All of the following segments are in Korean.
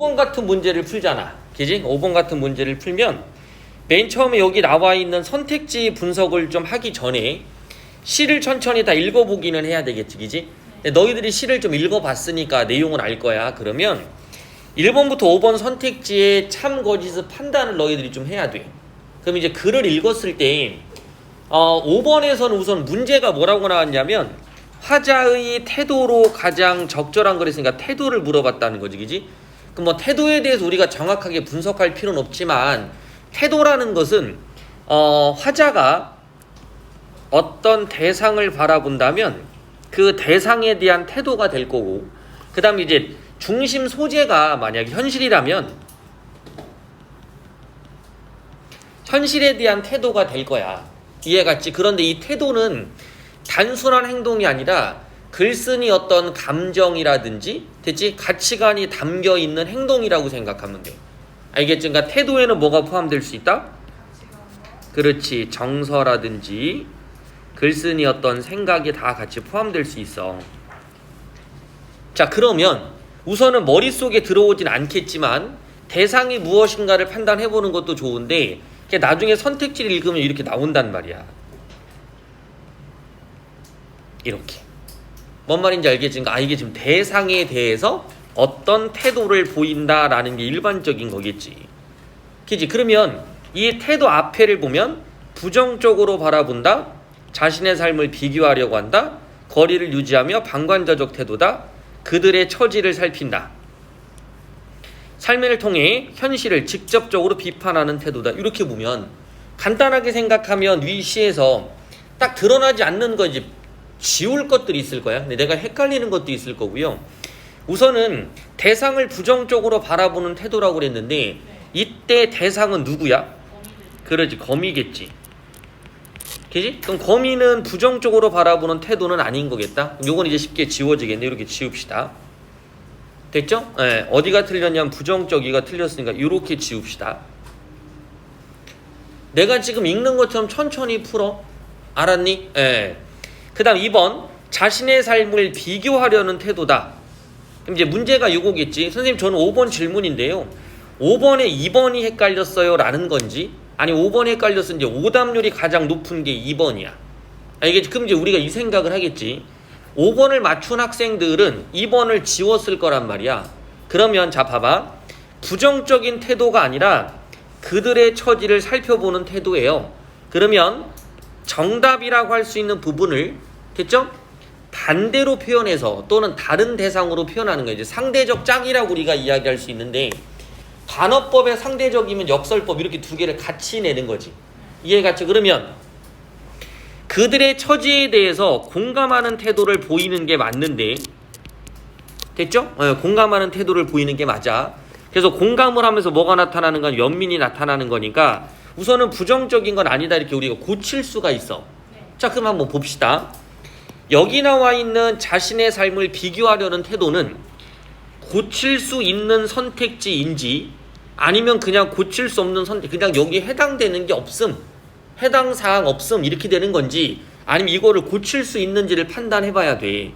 5번 같은 문제를 풀잖아. 그지? 5번 같은 문제를 풀면 맨 처음에 여기 나와 있는 선택지 분석을 좀 하기 전에 시를 천천히 다 읽어보기는 해야 되겠지. 그지? 너희들이 시를 좀 읽어봤으니까 내용을 알 거야. 그러면 1번부터 5번 선택지의 참, 거짓의 판단을 너희들이 좀 해야 돼. 그럼 이제 글을 읽었을 때 5번에서는 우선 문제가 뭐라고 나왔냐면 화자의 태도로 가장 적절한 거랬으니까 태도를 물어봤다는 거지. 그지? 그럼 뭐 태도에 대해서 우리가 정확하게 분석할 필요는 없지만 태도라는 것은 화자가 어떤 대상을 바라본다면 그 대상에 대한 태도가 될 거고, 그 다음에 이제 중심 소재가 만약에 현실이라면 현실에 대한 태도가 될 거야. 이해갔지? 그런데 이 태도는 단순한 행동이 아니라 글쓴이 어떤 감정이라든지, 됐지? 가치관이 담겨 있는 행동이라고 생각하면 돼. 알겠지? 그러니까 태도에는 뭐가 포함될 수 있다? 그렇지. 정서라든지 글쓴이 어떤 생각이 다 같이 포함될 수 있어. 자, 그러면 우선은 머릿속에 들어오진 않겠지만 대상이 무엇인가를 판단해보는 것도 좋은데 나중에 선택지를 읽으면 이렇게 나온단 말이야. 이렇게. 뭔 말인지 알겠지? 그러니까 이게 지금 대상에 대해서 어떤 태도를 보인다라는 게 일반적인 거겠지. 그치? 그러면 이 태도 앞에를 보면 부정적으로 바라본다, 자신의 삶을 비교하려고 한다, 거리를 유지하며 방관자적 태도다, 그들의 처지를 살핀다, 삶을 통해 현실을 직접적으로 비판하는 태도다. 이렇게 보면 간단하게 생각하면 위 시에서 딱 드러나지 않는 거 이제 지울 것들이 있을 거야. 근데 내가 헷갈리는 것도 있을 거고요. 우선은 대상을 부정적으로 바라보는 태도라고 그랬는데 이때 대상은 누구야? 그러지, 거미겠지. 그지? 그럼 거미는 부정적으로 바라보는 태도는 아닌 거겠다. 요건 이제 쉽게 지워지겠네. 이렇게 지웁시다. 됐죠? 네. 어디가 틀렸냐면 부정적이가 틀렸으니까 이렇게 지웁시다. 내가 지금 읽는 것처럼 천천히 풀어. 알았니? 네. 그 다음 2번, 자신의 삶을 비교하려는 태도다. 그럼 이제 문제가 요거겠지. 선생님, 저는 5번 질문인데요, 5번에 2번이 헷갈렸어요 라는 건지, 아니 5번이 헷갈렸어 이제 오답률이 가장 높은 게 2번이야. 알겠지? 그럼 이제 우리가 이 생각을 하겠지. 5번을 맞춘 학생들은 2번을 지웠을 거란 말이야. 그러면 자 봐봐, 부정적인 태도가 아니라 그들의 처지를 살펴보는 태도예요. 그러면 정답이라고 할 수 있는 부분을, 됐죠? 반대로 표현해서 또는 다른 대상으로 표현하는 거예요. 이제 상대적 짝이라고 우리가 이야기할 수 있는데, 단어법의 상대적이면 역설법, 이렇게 두 개를 같이 내는 거지. 이해갔죠? 그러면 그들의 처지에 대해서 공감하는 태도를 보이는 게 맞는데, 됐죠? 공감하는 태도를 보이는 게 맞아. 그래서 공감을 하면서 뭐가 나타나는 건 연민이 나타나는 거니까 우선은 부정적인 건 아니다, 이렇게 우리가 고칠 수가 있어. 자, 그럼 한번 봅시다. 여기 나와 있는 자신의 삶을 비교하려는 태도는 고칠 수 있는 선택지인지 아니면 그냥 고칠 수 없는 선택, 그냥 여기에 해당되는 게 없음, 해당 사항 없음, 이렇게 되는 건지, 아니면 이거를 고칠 수 있는지를 판단해 봐야 돼.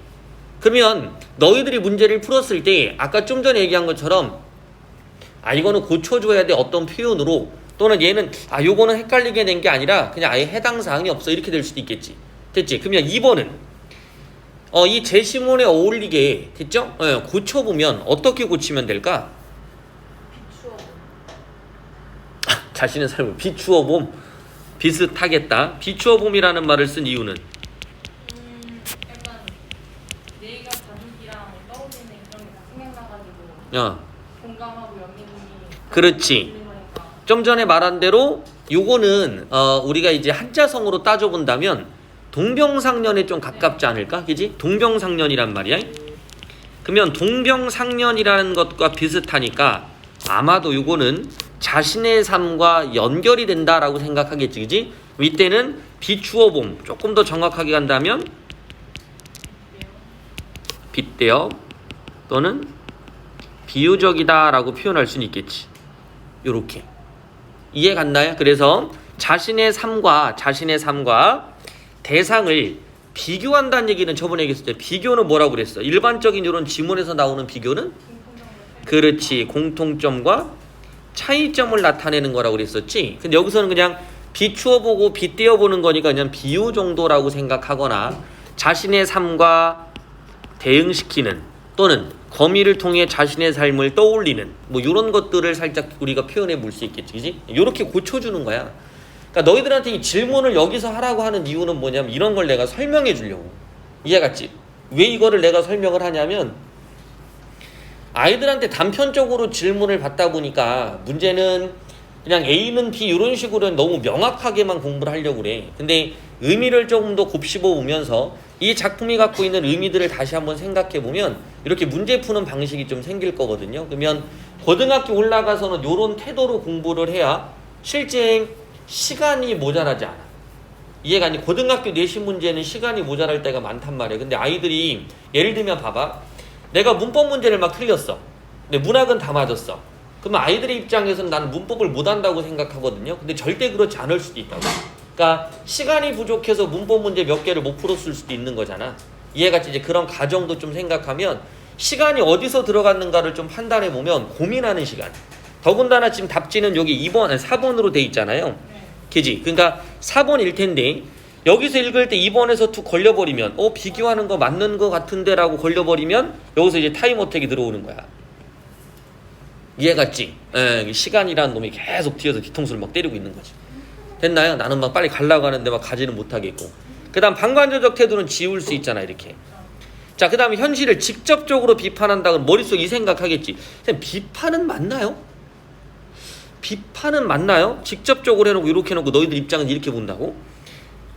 그러면 너희들이 문제를 풀었을 때 아까 좀 전에 얘기한 것처럼 이거는 고쳐줘야 돼, 어떤 표현으로, 또는 얘는 요거는 헷갈리게 된 게 아니라 그냥 아예 해당 사항이 없어, 이렇게 될 수도 있겠지. 됐지? 그러면 2번은 이 제시문에 어울리게, 됐죠? 고쳐보면 어떻게 고치면 될까? 자신의 삶을 비추어 봄, 비슷하겠다. 비추어 봄이라는 말을 쓴 이유는 약간 내가 가족이랑 떠올리는 그런 게 다 생각나가지고 공감하고 연민이. 그렇지. 좀 전에 말한 대로 요거는 우리가 이제 한자성어로 따져본다면 동병상련에 좀 가깝지 않을까? 그지? 동병상련이란 말이야. 그러면 동병상련이라는 것과 비슷하니까 아마도 요거는 자신의 삶과 연결이 된다라고 생각하겠지. 그지? 이때는 비추어 봄, 조금 더 정확하게 간다면 빗대어 또는 비유적이다라고 표현할 수는 있겠지. 요렇게. 이해 갔나요? 그래서 자신의 삶과 대상을 비교한다는 얘기는 저번에 얘기했을 때 비교는 뭐라고 그랬어? 일반적인 이런 지문에서 나오는 비교는 그렇지. 공통점과 차이점을 나타내는 거라고 그랬었지. 근데 여기서는 그냥 비추어 보고 빗대어 보는 거니까 그냥 비유 정도라고 생각하거나 자신의 삶과 대응시키는 또는 거미를 통해 자신의 삶을 떠올리는 뭐 이런 것들을 살짝 우리가 표현해 볼 수 있겠지. 그지? 이렇게 고쳐주는 거야. 그러니까 너희들한테 이 질문을 여기서 하라고 하는 이유는 뭐냐면 이런 걸 내가 설명해 주려고. 이해 갔지? 왜 이거를 내가 설명을 하냐면 아이들한테 단편적으로 질문을 받다 보니까 문제는 그냥 A는 B 이런 식으로 너무 명확하게만 공부를 하려고 그래. 근데 의미를 조금 더 곱씹어 보면서 이 작품이 갖고 있는 의미들을 다시 한번 생각해 보면 이렇게 문제 푸는 방식이 좀 생길 거거든요. 그러면 고등학교 올라가서는 이런 태도로 공부를 해야 실제 시간이 모자라지 않아. 이해가 아니 고등학교 내신 문제는 시간이 모자랄 때가 많단 말이에요. 근데 아이들이 예를 들면 봐봐. 내가 문법 문제를 막 틀렸어. 근데 문학은 다 맞았어. 그러면 아이들의 입장에서는 나는 문법을 못한다고 생각하거든요. 근데 절대 그렇지 않을 수도 있다고. 그러니까 시간이 부족해서 문법 문제 몇 개를 못 풀었을 수도 있는 거잖아. 이해같이 이제 그런 가정도 좀 생각하면 시간이 어디서 들어갔는가를 좀 판단해 보면 고민하는 시간. 더군다나 지금 답지는 여기 2번, 4번으로 돼 있잖아요. 그지? 그러니까 4번일 텐데 여기서 읽을 때 2번에서 툭 걸려버리면 비교하는 거 맞는 거 같은데 라고 걸려버리면 여기서 이제 타임 어택이 들어오는 거야. 이해갔지? 시간이라는 놈이 계속 뒤에서 뒤통수를 막 때리고 있는 거지. 됐나요? 나는 막 빨리 가려고 하는데 막 가지는 못하겠고. 그 다음 방관조적 태도는 지울 수 있잖아 이렇게. 자, 그 다음에 현실을 직접적으로 비판한다 그러면 머릿속에 이 생각하겠지. 비판은 맞나요? 비판은 맞나요? 직접적으로 해놓고 이렇게 해놓고 너희들 입장은 이렇게 본다고?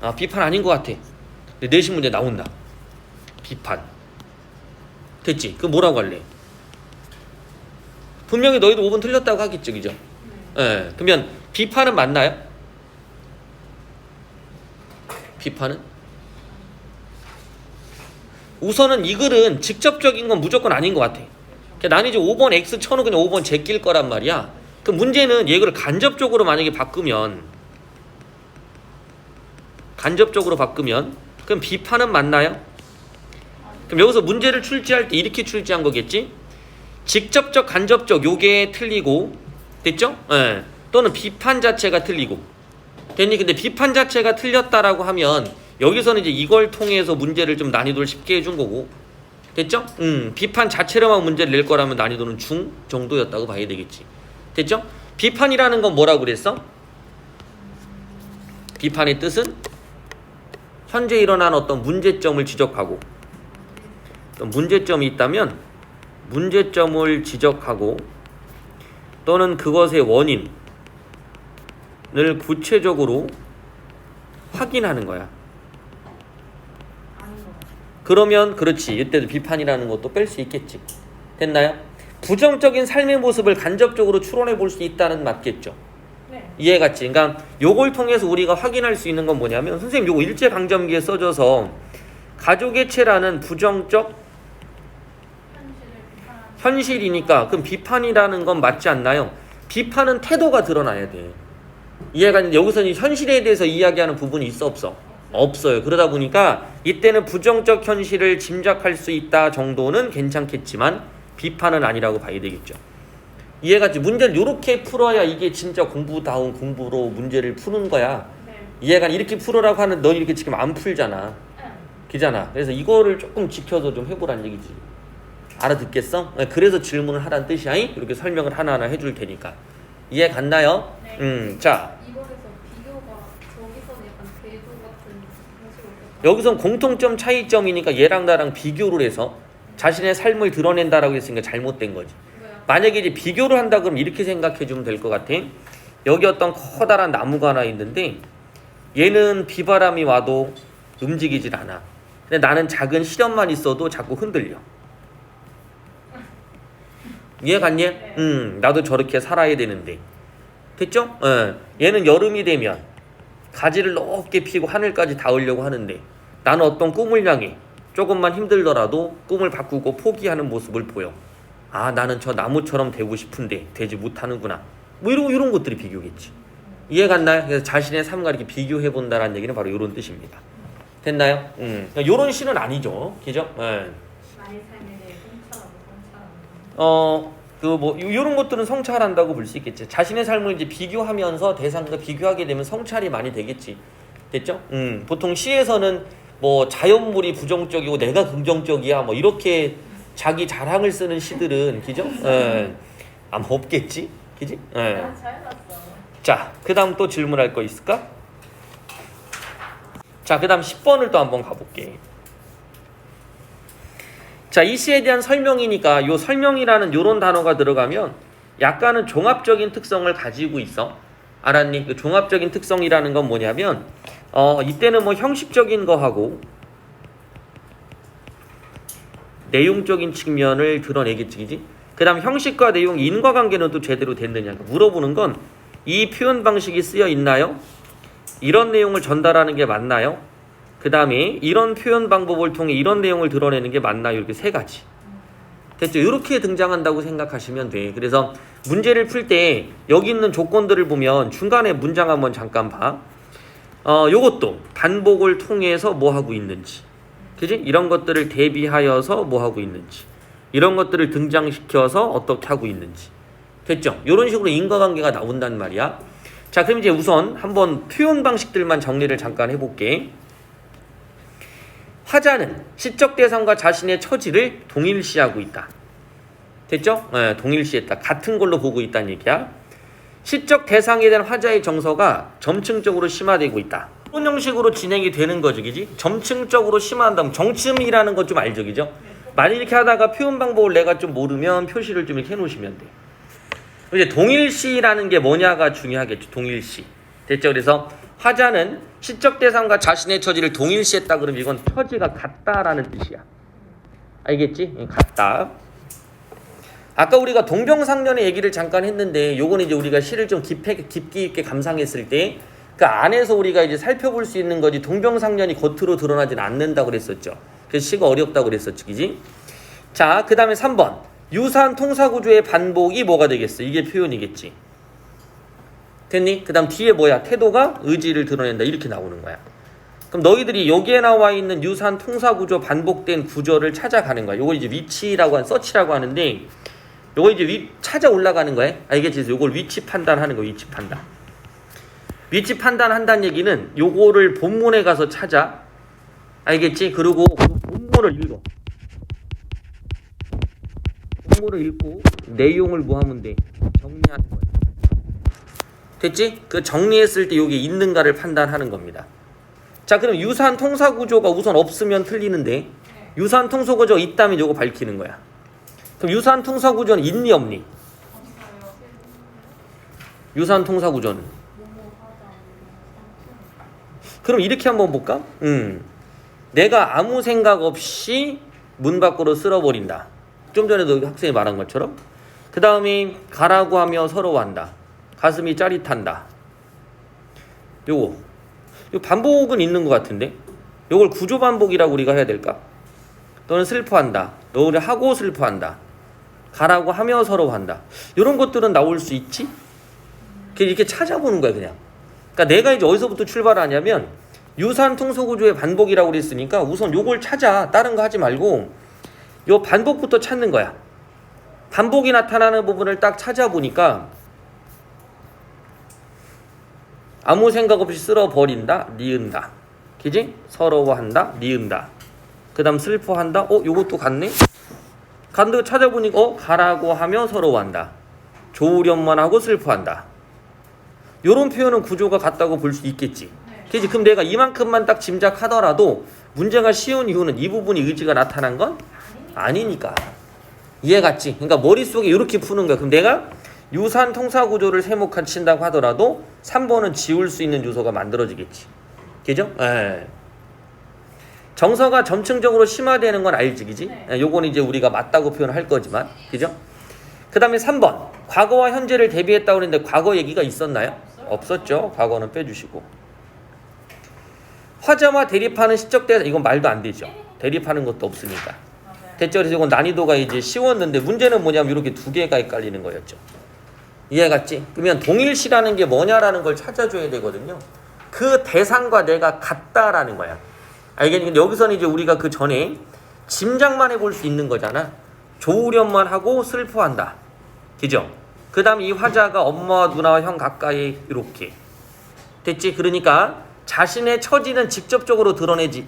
아, 비판 아닌 것 같아. 근데 내신 문제 나온다. 비판. 됐지? 그럼 뭐라고 할래? 분명히 너희도 5번 틀렸다고 하겠죠, 그죠? 예. 그러면 비판은 맞나요? 비판은? 우선은 이 글은 직접적인 건 무조건 아닌 것 같아. 나는 이제 5번 X 쳐는 그냥 5번 제낄 거란 말이야. 그 문제는 얘를 간접적으로 만약에 바꾸면 그럼 비판은 맞나요? 그럼 여기서 문제를 출제할 때 이렇게 출제한 거겠지? 직접적, 간접적 요게 틀리고 됐죠? 예. 또는 비판 자체가 틀리고 됐니? 근데 비판 자체가 틀렸다라고 하면 여기서는 이제 이걸 통해서 문제를 좀 난이도를 쉽게 해준 거고 됐죠? 비판 자체로만 문제를 낼 거라면 난이도는 중 정도였다고 봐야 되겠지. 됐죠? 비판이라는 건 뭐라고 그랬어? 비판의 뜻은 현재 일어난 어떤 문제점을 지적하고 어떤 문제점이 있다면 문제점을 지적하고 또는 그것의 원인을 구체적으로 확인하는 거야. 그러면 그렇지. 이때도 비판이라는 것도 뺄 수 있겠지. 됐나요? 부정적인 삶의 모습을 간접적으로 추론해 볼 수 있다는 맞겠죠. 네. 이해갔지? 그러니까 요걸 통해서 우리가 확인할 수 있는 건 뭐냐면 선생님 요거 일제강점기에 써줘서 가족의체라는 부정적 현실이니까 그럼 비판이라는 건 맞지 않나요? 비판은 태도가 드러나야 돼. 이해가 있는데 여기서는 현실에 대해서 이야기하는 부분이 있어 없어? 없어요. 그러다 보니까 이때는 부정적 현실을 짐작할 수 있다 정도는 괜찮겠지만 비판은 아니라고 봐야 되겠죠. 이해가지? 문제를 이렇게 풀어야 이게 진짜 공부다운 공부로 문제를 푸는 거야. 네. 이해가 이렇게 풀으라고 하는 넌 이렇게 지금 안 풀잖아. 응. 그잖아. 그래서 이거를 조금 지켜서 좀 해보란 얘기지. 알아듣겠어? 그래서 질문을 하란 뜻이야. 이렇게 설명을 하나하나 해줄 테니까. 이해 갔나요? 네. 자. 이번에서 비교가 저기서는 약간 대조 같은 형식으로 여기선 공통점 차이점이니까 얘랑 나랑 비교를 해서 자신의 삶을 드러낸다라고 했으니까 잘못된 거지. 만약에 이제 비교를 한다 그러면 이렇게 생각해 주면 될 것 같아. 여기 어떤 커다란 나무가 하나 있는데 얘는 비바람이 와도 움직이질 않아. 근데 나는 작은 시련만 있어도 자꾸 흔들려. 이해 갔니? 네. 나도 저렇게 살아야 되는데. 됐죠? 얘는 여름이 되면 가지를 높게 피고 하늘까지 닿으려고 하는데 나는 어떤 꿈을 향해 조금만 힘들더라도 꿈을 바꾸고 포기하는 모습을 보여. 아, 나는 저 나무처럼 되고 싶은데 되지 못하는구나. 뭐 이런 것들이 비교겠지. 이해 갔나요? 그래서 자신의 삶과 이렇게 비교해 본다라는 얘기는 바로 이런 뜻입니다. 됐나요? 이런 시는 아니죠. 그죠? 나의 삶에 대해 성찰하고 성찰하는 그 뭐 이런 것들은 성찰한다고 볼 수 있겠지. 자신의 삶을 이제 비교하면서 대상과 비교하게 되면 성찰이 많이 되겠지. 됐죠? 보통 시에서는 뭐 자연물이 부정적이고 내가 긍정적이야 뭐 이렇게 자기 자랑을 쓰는 시들은 그죠? 예. 아마 없겠지, 그지? 예. 잘 봤어. 자, 그다음 또 질문할 거 있을까? 자, 그다음 10번을 또 한번 가볼게. 자, 이 시에 대한 설명이니까 요 설명이라는 요런 단어가 들어가면 약간은 종합적인 특성을 가지고 있어. 알았니? 그 종합적인 특성이라는 건 뭐냐면 이때는 뭐 형식적인 거 하고 내용적인 측면을 드러내겠지, 그지? 그 다음 형식과 내용, 인과관계는 또 제대로 됐느냐 물어보는 건 이 표현 방식이 쓰여 있나요? 이런 내용을 전달하는 게 맞나요? 그 다음에 이런 표현 방법을 통해 이런 내용을 드러내는 게 맞나요? 이렇게 세 가지. 됐죠? 이렇게 등장한다고 생각하시면 돼. 그래서 문제를 풀 때 여기 있는 조건들을 보면 중간에 문장 한번 잠깐 봐. 요것도 반복을 통해서 뭐 하고 있는지, 그지? 이런 것들을 대비하여서 뭐 하고 있는지, 이런 것들을 등장시켜서 어떻게 하고 있는지. 됐죠? 이런 식으로 인과관계가 나온단 말이야. 자, 그럼 이제 우선 한번 표현 방식들만 정리를 잠깐 해볼게. 화자는 시적 대상과 자신의 처지를 동일시하고 있다. 됐죠? 네, 동일시했다. 같은 걸로 보고 있다는 얘기야. 시적 대상에 대한 화자의 정서가 점층적으로 심화되고 있다. 이런 형식으로 진행이 되는 거죠, 그지? 점층적으로 심화한다면 정침이라는 거 좀 알죠, 그죠? 만약 이렇게 하다가 표현 방법을 내가 좀 모르면 표시를 좀 이렇게 해놓으시면 돼. 이제 동일시라는 게 뭐냐가 중요하겠죠. 동일시. 됐죠? 그래서 화자는 시적 대상과 자신의 처지를 동일시했다 그러면 이건 처지가 같다라는 뜻이야. 알겠지? 같다. 아까 우리가 동병상련의 얘기를 잠깐 했는데 요건 이제 우리가 시를 좀 깊이 있게 감상했을 때 그 안에서 우리가 이제 살펴볼 수 있는 거지 동병상련이 겉으로 드러나진 않는다고 그랬었죠. 그래서 시가 어렵다고 그랬었지, 그지? 자, 그 다음에 3번. 유사한 통사구조의 반복이 뭐가 되겠어? 이게 표현이겠지. 됐니? 그 다음 뒤에 뭐야? 태도가 의지를 드러낸다. 이렇게 나오는 거야. 그럼 너희들이 여기에 나와 있는 유사한 통사구조 반복된 구조를 찾아가는 거야. 요걸 이제 위치라고 서치라고 하는데 요거 이제 찾아 올라가는 거야. 알겠지? 그래서 요걸 위치 판단하는 거, 위치 판단. 위치 판단한다는 얘기는 요거를 본문에 가서 찾아. 알겠지? 그리고 그 본문을 읽어. 본문을 읽고 내용을 뭐 하면 돼? 정리하는 거야. 됐지? 그 정리했을 때 여기 있는가를 판단하는 겁니다. 자, 그럼 유사한 통사구조가 우선 없으면 틀리는데 유사한 통사구조가 있다면 요거 밝히는 거야. 그럼 유사한 통사구조는 있니 없니? 유사한 통사구조는 그럼 이렇게 한번 볼까? 내가 아무 생각 없이 문 밖으로 쓸어버린다. 좀 전에도 학생이 말한 것처럼. 그 다음에 가라고 하며 서러워한다. 가슴이 짜릿한다. 요거 반복은 있는 것 같은데 요걸 구조 반복이라고 우리가 해야 될까? 너는 슬퍼한다. 너를 하고 슬퍼한다. 가라고 하며 서러워한다. 이런 것들은 나올 수 있지? 이렇게 찾아보는 거야, 그냥. 그러니까 내가 이제 어디서부터 출발하냐면 유사한 통소구조의 반복이라고 그랬으니까 우선 요걸 찾아. 다른 거 하지 말고 요 반복부터 찾는 거야. 반복이 나타나는 부분을 딱 찾아보니까 아무 생각 없이 쓸어버린다, 니은다. 그지? 서러워한다, 니은다. 그 다음 슬퍼한다, 요것도 같네? 간다 찾아보니까 가라고 하며 서러워한다. 좋으련만 하고 슬퍼한다. 요런 표현은 구조가 같다고 볼 수 있겠지. 그지? 그럼 내가 이만큼만 딱 짐작하더라도 문제가 쉬운 이유는 이 부분이 의지가 나타난 건 아니니까. 이해 갔지? 그러니까 머릿속에 이렇게 푸는 거야. 그럼 내가 유사한 통사구조를 세목한 친다고 하더라도 3번은 지울 수 있는 요소가 만들어지겠지. 그죠? 예. 정서가 점층적으로 심화되는 건 알지, 그지? 네. 요건 이제 우리가 맞다고 표현할 거지만, 그죠? 그 다음에 3번. 과거와 현재를 대비했다고 그랬는데 과거 얘기가 있었나요? 없었죠. 과거는 빼주시고. 화자와 대립하는 시적 대상, 이건 말도 안 되죠. 대립하는 것도 없으니까. 됐죠? 그래서 이건 난이도가 이제 쉬웠는데 문제는 뭐냐면 이렇게 두 개가 헷갈리는 거였죠. 이해 갔지? 그러면 동일시라는 게 뭐냐라는 걸 찾아줘야 되거든요. 그 대상과 내가 같다라는 거야. 알겠니? 근데 여기서는 이제 우리가 그 전에 짐작만 해볼 수 있는 거잖아. 좋으련만 하고 슬퍼한다. 그죠? 그 다음 이 화자가 엄마와 누나와 형 가까이 이렇게 됐지? 그러니까 자신의 처지는 직접적으로 드러내지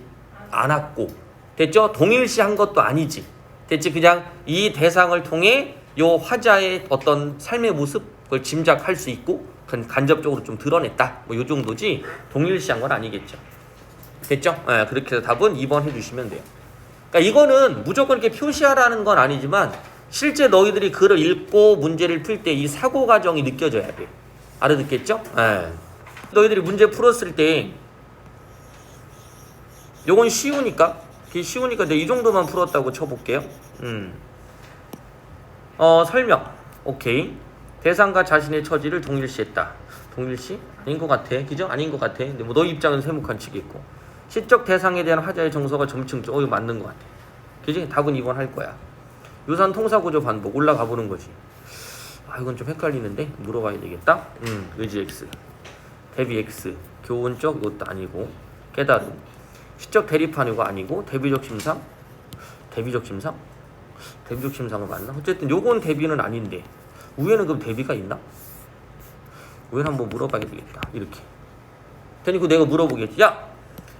않았고 됐죠? 동일시한 것도 아니지 됐지? 그냥 이 대상을 통해 요 화자의 어떤 삶의 모습 그걸 짐작할 수 있고 간접적으로 좀 드러냈다 뭐 요 정도지 동일시한 건 아니겠죠. 됐죠? 네, 그렇게 해서 답은 2번 해주시면 돼요. 그러니까 이거는 무조건 이렇게 표시하라는 건 아니지만 실제 너희들이 글을 읽고 문제를 풀 때 이 사고 과정이 느껴져야 돼. 알아듣겠죠? 네. 너희들이 문제 풀었을 때 요건 쉬우니까 내가 이 정도만 풀었다고 쳐볼게요. 설명 오케이. 대상과 자신의 처지를 동일시했다. 동일시? 아닌 것 같아. 그죠? 아닌 것 같아. 근데 뭐 너희 입장은 세목한 치겠고 시적 대상에 대한 화자의 정서가 점층적. 이거 맞는 것 같아. 그지? 답은 2번 할 거야. 유산 통사구조 반복 올라가 보는 거지. 아 이건 좀 헷갈리는데 물어봐야 되겠다. 의지 X 대비 X 교훈적 이것도 아니고 깨달음 시적 대립한 이거 아니고 대비적 심상 대비적 심상은 맞나? 어쨌든 요건 대비는 아닌데 위에는 그럼 대비가 있나? 위에는 한번 물어봐야 되겠다. 이렇게 되니까 내가 물어보겠지. 야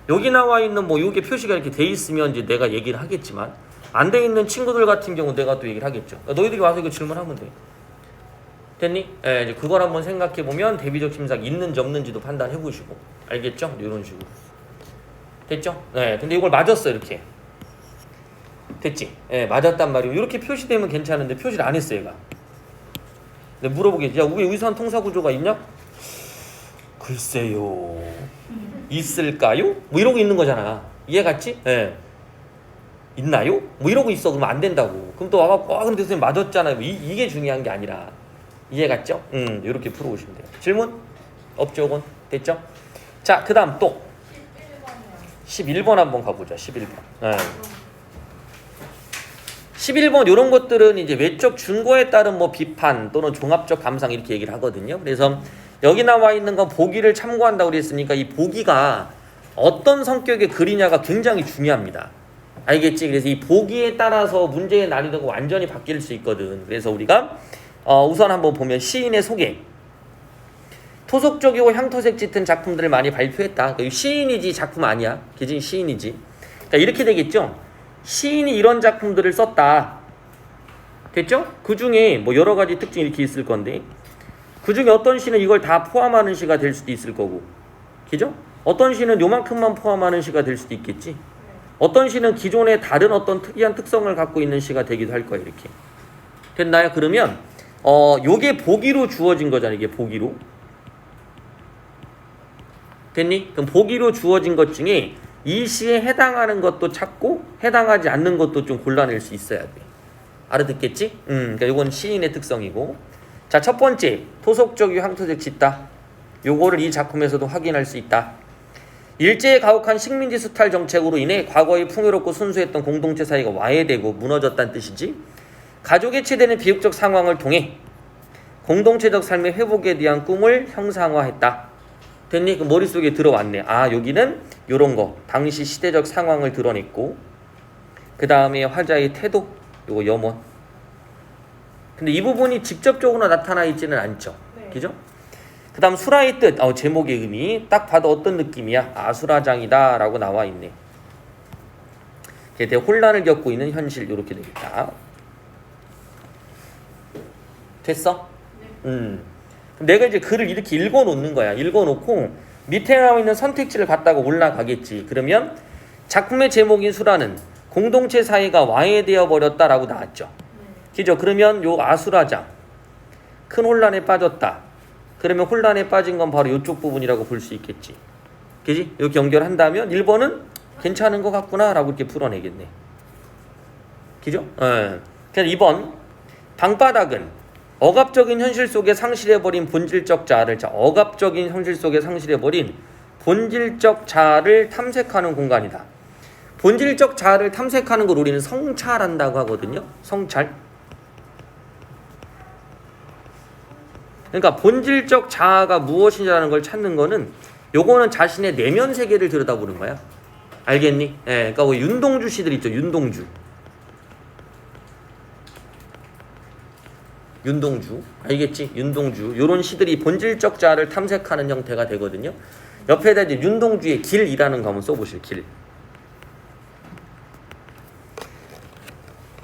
여기 나와 있는 뭐 요게 표시가 이렇게 돼 있으면 이제 내가 얘기를 하겠지만 안 돼 있는 친구들 같은 경우 내가 또 얘기를 하겠죠. 그러니까 너희들이 와서 이거 질문하면 돼. 됐니? 예, 이제 그걸 한번 생각해 보면 대비적 심상 있는지 없는지도 판단해 보시고 알겠죠? 이런 식으로 됐죠? 네, 근데 이걸 맞았어 이렇게 됐지? 예, 맞았단 말이에요. 이렇게 표시되면 괜찮은데 표시를 안 했어 얘가. 근데 물어보겠지. 야, 위에 의산 통사 구조가 있냐? 글쎄요. 있을까요? 뭐 이러고 있는 거잖아. 이해 갔지? 예. 있나요? 뭐 이러고 있어. 그러면 안 된다고. 그럼 또 와갖고 근데 선생님 맞았잖아요. 이게 중요한 게 아니라. 이해 갔죠? 이렇게 풀어오시면 돼요. 질문? 없죠? 이건? 됐죠? 자, 그 다음 또 11번 한번 가보자. 11번. 네. 11번 이런 것들은 이제 외적 증거에 따른 뭐 비판 또는 종합적 감상 이렇게 얘기를 하거든요. 그래서 여기 나와 있는 건 보기를 참고한다고 그랬으니까 이 보기가 어떤 성격의 글이냐가 굉장히 중요합니다. 알겠지? 그래서 이 보기에 따라서 문제의 난이도가 완전히 바뀔 수 있거든. 그래서 우리가 우선 한번 보면 시인의 소개. 토속적이고 향토색 짙은 작품들을 많이 발표했다. 시인이지 작품 아니야. 그지? 시인이지. 그러니까 이렇게 되겠죠? 시인이 이런 작품들을 썼다. 됐죠? 그 중에 뭐 여러 가지 특징이 이렇게 있을 건데 그 중에 어떤 시는 이걸 다 포함하는 시가 될 수도 있을 거고 그죠? 어떤 시는 요만큼만 포함하는 시가 될 수도 있겠지. 어떤 시는 기존의 다른 어떤 특이한 특성을 갖고 있는 시가 되기도 할 거야. 이렇게 됐나요? 그러면 요게 보기로 주어진 거잖아. 이게 보기로 됐니? 그럼 보기로 주어진 것 중에 이 시에 해당하는 것도 찾고 해당하지 않는 것도 좀 골라낼 수 있어야 돼. 알아듣겠지? 그러니까 이건 시인의 특성이고. 자, 첫 번째 토속적이고 향토적 짙다. 요거를 이 작품에서도 확인할 수 있다. 일제에 가혹한 식민지 수탈 정책으로 인해 과거에 풍요롭고 순수했던 공동체 사이가 와해되고 무너졌다는 뜻이지. 가족 해체되는 비극적 상황을 통해 공동체적 삶의 회복에 대한 꿈을 형상화했다. 됐니? 그 머릿속에 들어왔네. 아, 여기는 요런 거 당시 시대적 상황을 드러냈고 그 다음에 화자의 태도 요거 염원. 근데 이 부분이 직접적으로 나타나 있지는 않죠. 네. 그죠? 그 다음 수라의 뜻. 제목의 의미 딱 봐도 어떤 느낌이야? 아수라장이다 라고 나와 있네. 혼란을 겪고 있는 현실 요렇게 되겠다. 됐어? 네. 내가 이제 글을 이렇게 읽어놓는 거야. 읽어놓고 밑에 나와 있는 선택지를 갖다가 올라가겠지. 그러면 작품의 제목인 수라는 공동체 사이가 와해되어 버렸다라고 나왔죠. 그죠? 그러면 요 아수라장 큰 혼란에 빠졌다. 그러면 혼란에 빠진 건 바로 이쪽 부분이라고 볼 수 있겠지. 그지? 이렇게 연결한다면 1번은 괜찮은 것 같구나 라고 이렇게 풀어내겠네. 그죠? 그래서 2번 방바닥은 억압적인 현실 속에 상실해버린 본질적 자아를 억압적인 현실 속에 상실해버린 본질적 자아를 탐색하는 공간이다. 본질적 자아를 탐색하는 걸 우리는 성찰한다고 하거든요. 성찰. 그러니까 본질적 자아가 무엇이냐는 걸 찾는 거는 요거는 자신의 내면 세계를 들여다보는 거야. 알겠니? 그러니까 뭐 윤동주 씨들 있죠. 윤동주 윤동주. 알겠지? 윤동주. 요런 시들이 본질적 자아를 탐색하는 형태가 되거든요. 옆에다 이제 윤동주의 길이라는 거 한번 써보실. 길.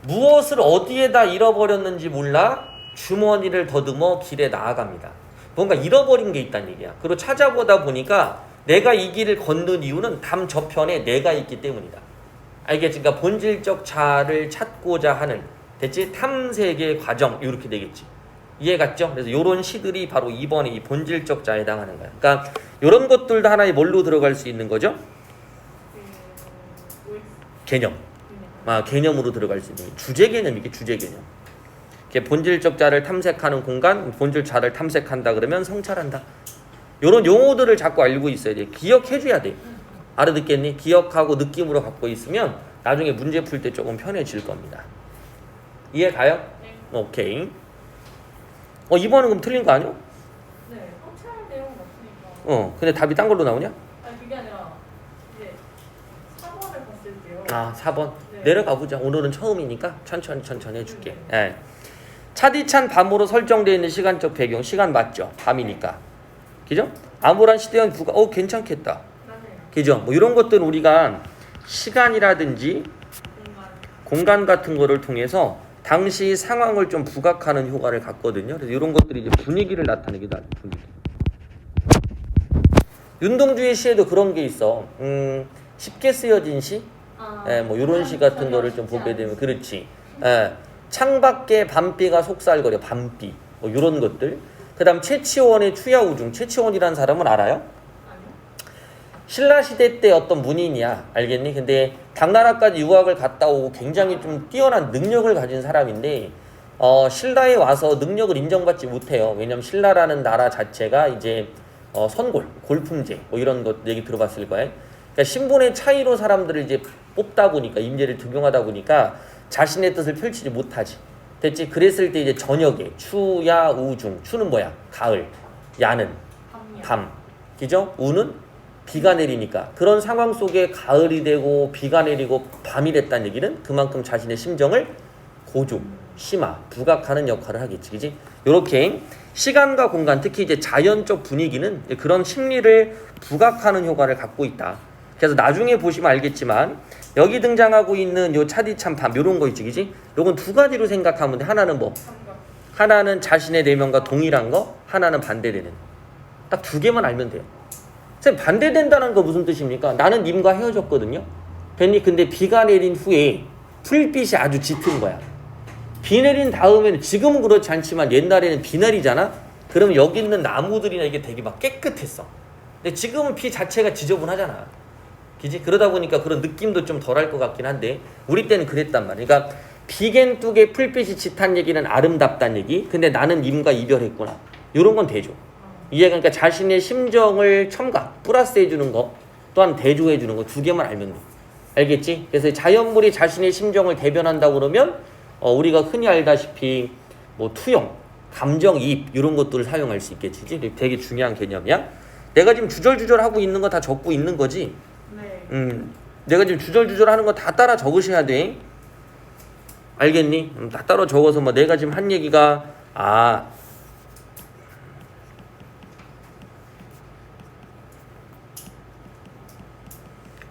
무엇을 어디에다 잃어버렸는지 몰라 주머니를 더듬어 길에 나아갑니다. 뭔가 잃어버린 게 있다는 얘기야. 그리고 찾아보다 보니까 내가 이 길을 걷는 이유는 담 저편에 내가 있기 때문이다. 알겠지? 그러니까 본질적 자아를 찾고자 하는, 됐지? 탐색의 과정, 이렇게 되겠지. 이해 갔죠? 그래서 이런 시들이 바로 2번의 이 본질적 자아에 해당하는 거야. 그러니까 이런 것들도 하나의 뭘로 들어갈 수 있는 거죠? 개념. 개념으로 들어갈 수 있는 주제 개념. 이게 주제 개념. 본질적 자를 탐색하는 공간, 본질 자를 탐색한다 그러면 성찰한다. 이런 용어들을 자꾸 알고 있어야 돼. 기억해줘야 돼. 알아듣겠니? 기억하고 느낌으로 갖고 있으면 나중에 문제 풀 때 조금 편해질 겁니다. 이해 가요? 네. 오케이. 이번은 그럼 틀린 거 아니야? 네. 성찰 내용은 없으니까. 근데 답이 딴 걸로 나오냐? 아니 그게 아니라 이제 4번을 봤을 때요. 4번. 네. 내려가 보자. 오늘은 처음이니까 천천히 해줄게. 예. 차디찬 밤으로 설정되어 있는 시간적 배경. 시간 맞죠? 밤이니까. 그죠? 암울한 시대현 부가 괜찮겠다. 맞아요. 그죠? 뭐 이런 것들은 우리가 시간이라든지 공간 같은 거를 통해서 당시 상황을 좀 부각하는 효과를 갖거든요. 그래서 이런 것들이 이제 분위기를 나타내기도 하죠. 분위기. 윤동주의 시에도 그런 게 있어. 쉽게 쓰여진 시? 뭐 이런 시 같은 거를 좀 보게 되면 그렇지. 창밖에 밤비가 속살거려. 밤비. 뭐 이런 것들. 그다음 최치원의 추야우중. 최치원이라는 사람은 알아요? 아니요. 신라시대 때 어떤 문인이야. 알겠니? 근데 당나라까지 유학을 갔다 오고 굉장히 좀 뛰어난 능력을 가진 사람인데 신라에 와서 능력을 인정받지 못해요. 왜냐면 신라라는 나라 자체가 이제 선골, 골품제 뭐 이런 것 얘기 들어봤을 거예요. 그러니까 신분의 차이로 사람들을 이제 뽑다 보니까 임제를 적용하다 보니까 자신의 뜻을 펼치지 못하지. 됐지? 그랬을 때 이제 저녁에 추야 우중. 추는 뭐야? 가을. 야는 밤. 그죠? 우는 비가 내리니까 그런 상황 속에 가을이 되고 비가 내리고 밤이 됐다는 얘기는 그만큼 자신의 심정을 고조, 심화, 부각하는 역할을 하겠지. 그지? 요렇게 시간과 공간, 특히 이제 자연적 분위기는 그런 심리를 부각하는 효과를 갖고 있다. 그래서 나중에 보시면 알겠지만 여기 등장하고 있는 요 차디찬 밤 요런 거 있지. 그지? 요건 두 가지로 생각하면 돼. 하나는 뭐? 하나는 자신의 내면과 동일한 거, 하나는 반대되는. 딱 두 개만 알면 돼요. 선생님 반대된다는 거 무슨 뜻입니까? 나는 님과 헤어졌거든요. 됐니? 근데 비가 내린 후에 풀빛이 아주 짙은 거야. 비 내린 다음에는 지금은 그렇지 않지만 옛날에는 비 내리잖아? 그러면 여기 있는 나무들이나 이게 되게 막 깨끗했어. 근데 지금은 비 자체가 지저분하잖아. 그지? 그러다 보니까 그런 느낌도 좀 덜할 것 같긴 한데 우리 때는 그랬단 말이야. 그러니까 비겐뚝에 풀빛이 짙은 얘기는 아름답다는 얘기. 근데 나는 님과 이별했구나. 이런 건 대조. 이해가 그러니까 자신의 심정을 첨가, 플러스 해주는 거 또한 대조해주는 거 두 개만 알면 돼. 알겠지? 그래서 자연물이 자신의 심정을 대변한다고 그러면 우리가 흔히 알다시피 뭐 투영, 감정이입 이런 것들을 사용할 수 있겠지. 되게 중요한 개념이야. 내가 지금 주절주절 하고 있는 거 다 적고 있는 거지. 네. 내가 지금 주절주절 하는 거 다 따라 적으셔야 돼. 알겠니? 다 따라 적어서 뭐 내가 지금 한 얘기가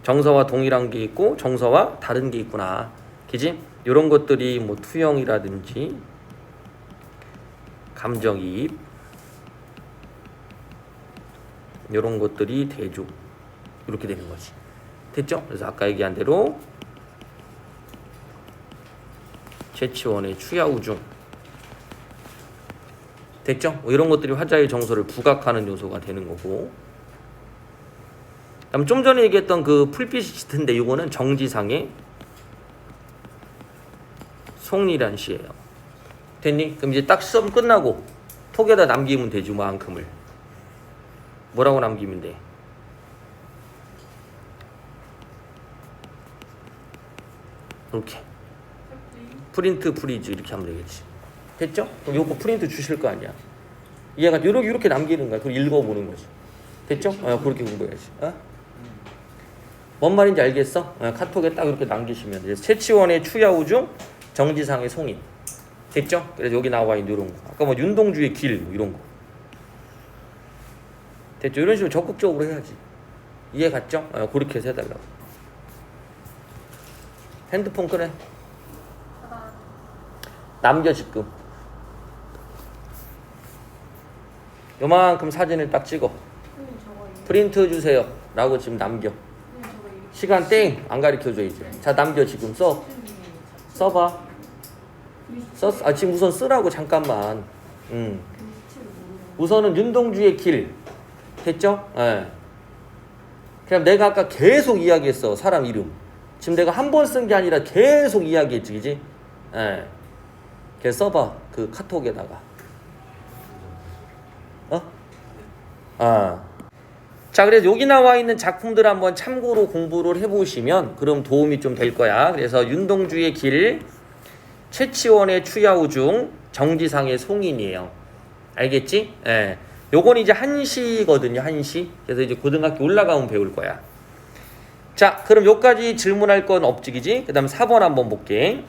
정서와 동일한 게 있고 정서와 다른 게 있구나. 그지? 이런 것들이 뭐 투영이라든지 감정이입 이런 것들이 대조 이렇게 되는 거지. 됐죠? 그래서 아까 얘기한 대로 최치원의 추야우중 됐죠? 뭐 이런 것들이 화자의 정서를 부각하는 요소가 되는 거고. 그럼 좀 전에 얘기했던 그 풀빛이 짙은데 이거는 정지상의 송리란 시예요. 됐니? 그럼 이제 딱 시험 끝나고 톡에다 남기면 되지 뭐 앙큼을. 뭐라고 남기면 돼? 이렇게 프린트 프리즈 이렇게 하면 되겠지. 됐죠? 그럼 요거 프린트 주실 거 아니야. 이해가 이렇게 남기는 거야. 그걸 읽어보는 거지. 됐죠? 그렇게 공부해야지. 뭔 말인지 알겠어? 카톡에 딱 이렇게 남기시면 돼. 최치원의 추야우중, 정지상의 송인. 됐죠? 그래서 여기 나와 있는 이런 거. 아까 뭐 윤동주의 길 뭐 이런 거. 됐죠? 이런 식으로 적극적으로 해야지. 이해 갔죠? 그렇게 해서 해달라고. 핸드폰 꺼내. 하나. 남겨 지금. 요만큼 사진을 딱 찍어. 선생님 저거 이거. 프린트 주세요. 라고 지금 남겨. 선생님 저거 이거. 시간 땡 안 가르쳐줘 이제. 자 남겨 지금 써. 써봐. 지금 우선 쓰라고 잠깐만. 우선은 윤동주의 길. 됐죠? 예. 그냥 내가 아까 계속 이야기했어. 사람 이름. 지금 내가 한 번 쓴 게 아니라 계속 이야기했지, 그지? 예. 걔 써봐. 그 카톡에다가. 자, 그래서 여기 나와 있는 작품들 한번 참고로 공부를 해보시면 그럼 도움이 좀 될 거야. 그래서 윤동주의 길, 최치원의 추야우 중, 정지상의 송인이에요. 알겠지? 예. 요건 이제 한시거든요, 한시. 그래서 이제 고등학교 올라가면 배울 거야. 자, 그럼 여기까지 질문할 건 없지, 그지? 그 다음 4번 한번 볼게.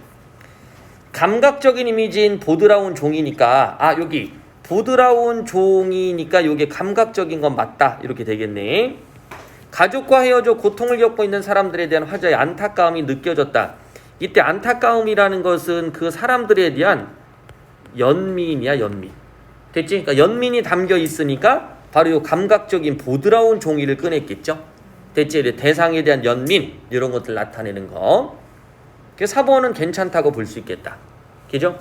감각적인 이미지인 보드라운 종이니까, 여기. 보드라운 종이니까 요게 감각적인 건 맞다. 이렇게 되겠네. 가족과 헤어져 고통을 겪고 있는 사람들에 대한 화자의 안타까움이 느껴졌다. 이때 안타까움이라는 것은 그 사람들에 대한 연민이야, 연민. 됐지? 그러니까 연민이 담겨 있으니까 바로 요 감각적인 보드라운 종이를 꺼냈겠죠? 됐지? 대상에 대한 연민, 이런 것들 나타내는 거. 그래서 4번은 괜찮다고 볼 수 있겠다. 그죠?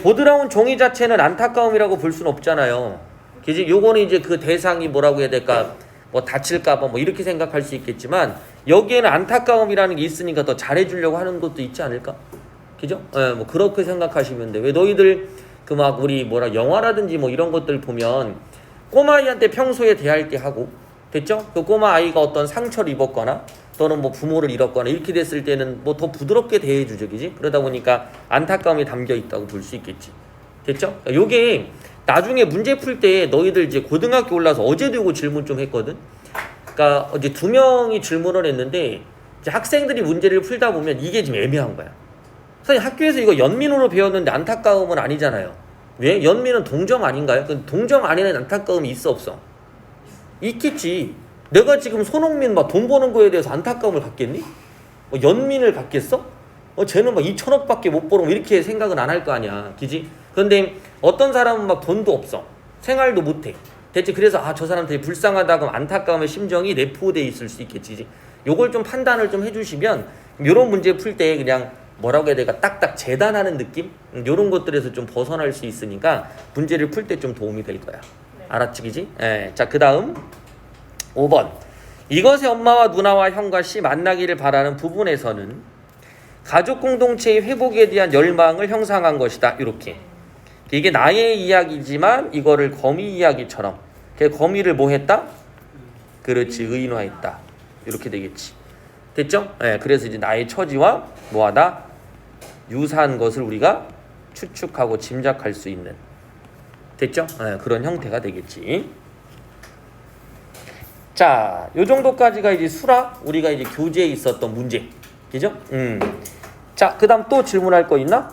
보드라운 종이 자체는 안타까움이라고 볼 수는 없잖아요. 그지? 요거는 이제 그 대상이 뭐라고 해야 될까? 뭐 다칠까봐 뭐 이렇게 생각할 수 있겠지만 여기에는 안타까움이라는 게 있으니까 더 잘해주려고 하는 것도 있지 않을까? 그죠? 뭐 그렇게 생각하시면 돼. 왜 너희들 그 막 우리 영화라든지 뭐 이런 것들 보면 꼬마아이한테 평소에 대할 때 하고 됐죠? 그 꼬마아이가 어떤 상처를 입었거나 또는 뭐 부모를 잃었거나 이렇게 됐을 때는 뭐 더 부드럽게 대해주죠, 그지? 그러다 보니까 안타까움이 담겨 있다고 볼 수 있겠지. 됐죠? 그러니까 요게 나중에 문제 풀 때 너희들 이제 고등학교 올라서 어제도 이거 질문 좀 했거든? 그러니까 어제 2명이 질문을 했는데 이제 학생들이 문제를 풀다 보면 이게 좀 애매한 거야. 선생님 학교에서 이거 연민으로 배웠는데 안타까움은 아니잖아요. 왜? 연민은 동정 아닌가요? 동정 안에는 안타까움이 있어 없어? 있겠지. 내가 지금 손흥민 막 돈 버는 거에 대해서 안타까움을 갖겠니? 연민을 갖겠어? 쟤는 막 2천억밖에 못 벌어 이렇게 생각은 안 할 거 아니야. 그지? 근데 어떤 사람은 막 돈도 없어. 생활도 못해. 대체 그래서 저 사람 되게 불쌍하다 그럼 안타까움의 심정이 내포돼 있을 수 있겠지. 그지? 요걸 좀 판단을 좀 해주시면 요런 문제 풀 때 그냥 뭐라고 해야 될까 딱딱 재단하는 느낌? 요런 것들에서 좀 벗어날 수 있으니까 문제를 풀 때 좀 도움이 될 거야. 알았지, 그지? 자, 그 다음 5번. 이것의 엄마와 누나와 형과 씨 만나기를 바라는 부분에서는 가족 공동체의 회복에 대한 열망을 형상한 것이다. 이렇게. 이게 나의 이야기지만 이거를 거미 이야기처럼. 거미를 뭐 했다? 그렇지, 의인화했다. 이렇게 되겠지. 됐죠? 그래서 이제 나의 처지와 뭐하다? 유사한 것을 우리가 추측하고 짐작할 수 있는. 됐죠? 그런 형태가 되겠지. 자, 요 정도까지가 이제 수락, 우리가 이제 교재에 있었던 문제. 그죠? 자, 그 다음 또 질문할 거 있나?